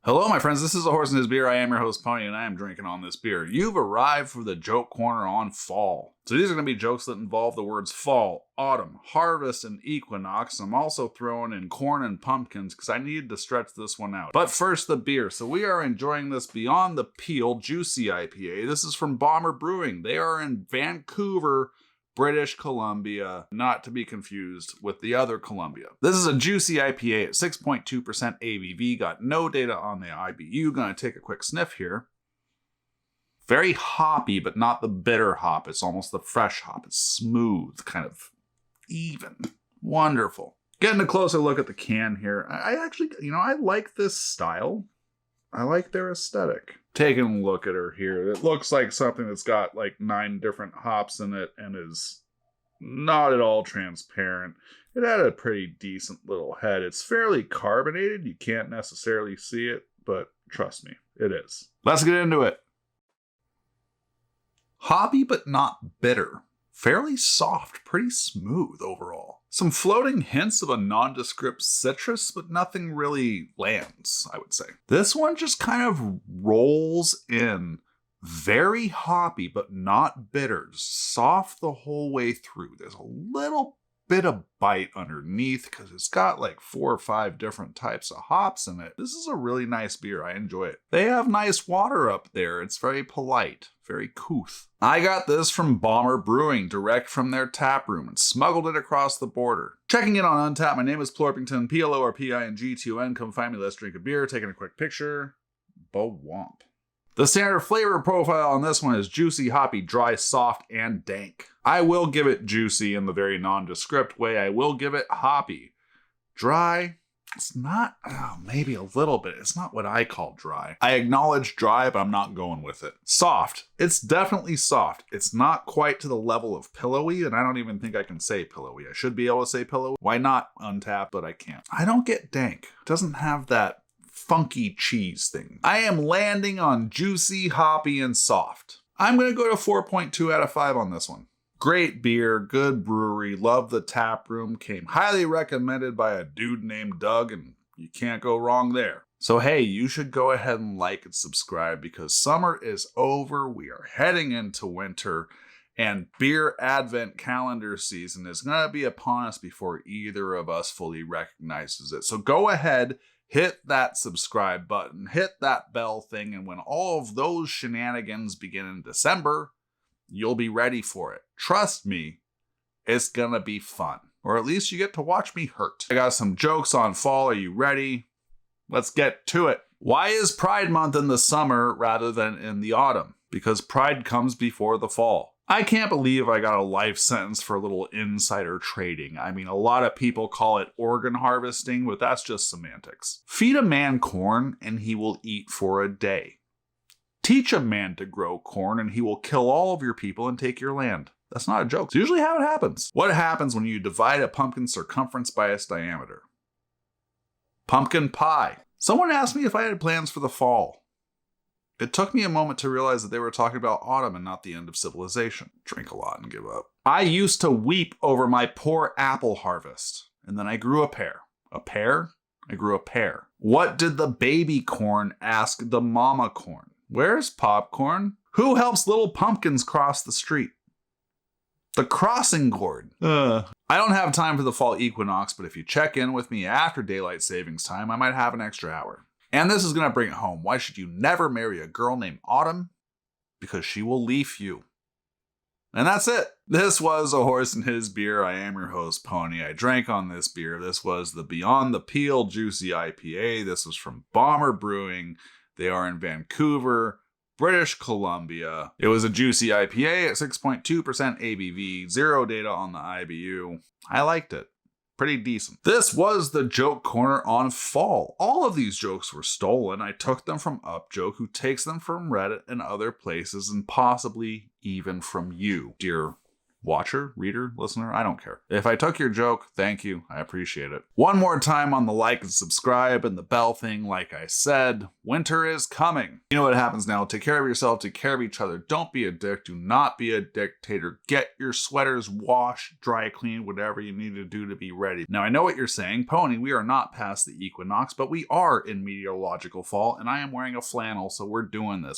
Hello, my friends. This is A Horse and His Beer. I am your host, Pony, and I am drinking on this beer. You've arrived for the joke corner on fall. So these are going to be jokes that involve the words fall, autumn, harvest, and equinox. I'm also throwing in corn and pumpkins because I needed to stretch this one out. But first, the beer. So we are enjoying this Beyond the Peel Juicy IPA. This is from Brewing. They are in Vancouver, British Columbia, not to be confused with the other Columbia. This is a juicy IPA at 6.2% ABV, got no data on the IBU. Gonna take a quick sniff here. Very hoppy, but not the bitter hop. It's almost the fresh hop. It's smooth, kind of even. Wonderful. Getting a closer look at the can here. I actually, I like this style. I like their aesthetic. Taking a look at her here, it looks like something that's got like 9 different hops in it and is not at all transparent. It had a pretty decent little head. It's fairly carbonated. You can't necessarily see it, but trust me, it is. Let's get into it. Hoppy, but not bitter. Fairly soft, pretty smooth overall. Some floating hints of a nondescript citrus, but nothing really lands, I would say. This one just kind of rolls in. Very hoppy, but not bitter. Soft the whole way through. There's a little bit of bite underneath because it's got like 4 or 5 different types of hops in it. This is a really nice beer. I enjoy it. They have nice water up there. It's very polite, very couth. I got this from Brewing, direct from their tap room, and smuggled it across the border. Checking in on Untappd, my name is Plorpington, Plorpington. Come find me, let's drink a beer. Taking a quick picture. Bo-womp. The standard flavor profile on this one is juicy, hoppy, dry, soft, and dank. I will give it juicy in the very nondescript way. I will give it hoppy. Dry, it's not, maybe a little bit. It's not what I call dry. I acknowledge dry, but I'm not going with it. Soft, it's definitely soft. It's not quite to the level of pillowy, and I don't even think I can say pillowy. I should be able to say pillowy. Why not Untappd, but I can't. I don't get dank. It doesn't have that funky cheese thing. I am landing on juicy, hoppy, and soft. I'm going to go to 4.2 out of 5 on this one. Great beer, good brewery, love the tap room, came highly recommended by a dude named Doug, and you can't go wrong there. So hey, you should go ahead and like and subscribe because summer is over. We are heading into winter, and beer advent calendar season is going to be upon us before either of us fully recognizes it. So go ahead, hit that subscribe button, hit that bell thing, and when all of those shenanigans begin in December, you'll be ready for it. Trust me, it's gonna be fun. Or at least you get to watch me hurt. I got some jokes on fall. Are you ready? Let's get to it. Why is Pride Month in the summer rather than in the autumn? Because Pride comes before the fall. I can't believe I got a life sentence for a little insider trading. I mean, a lot of people call it organ harvesting, but that's just semantics. Feed a man corn and he will eat for a day. Teach a man to grow corn and he will kill all of your people and take your land. That's not a joke. It's usually how it happens. What happens when you divide a pumpkin circumference by its diameter? Pumpkin pie. Someone asked me if I had plans for the fall. It took me a moment to realize that they were talking about autumn and not the end of civilization. Drink a lot and give up. I used to weep over my poor apple harvest, and then I grew a pear. A pear? I grew a pear. What did the baby corn ask the mama corn? Where's popcorn? Who helps little pumpkins cross the street? The crossing cord. I don't have time for the fall equinox, but if you check in with me after daylight savings time, I might have an extra hour. And this is going to bring it home. Why should you never marry a girl named Autumn? Because she will leaf you. And that's it. This was A Horse and His Beer. I am your host, Pony. I drank on this beer. This was the Beyond the Peel Juicy IPA. This was from Brewing. They are in Vancouver, British Columbia. It was a juicy IPA at 6.2% ABV. 0 data on the IBU. I liked it. Pretty decent. This was the joke corner on fall. All of these jokes were stolen. I took them from UpJoke, who takes them from Reddit and other places, and possibly even from you, dear watcher, reader, listener, I don't care. If I took your joke, thank you. I appreciate it. One more time on the like and subscribe and the bell thing, like I said, winter is coming. You know what happens now. Take care of yourself, take care of each other. Don't be a dick. Do not be a dictator. Get your sweaters washed, dry cleaned, whatever you need to do to be ready. Now, I know what you're saying. Pony, we are not past the equinox, but we are in meteorological fall, and I am wearing a flannel, so we're doing this.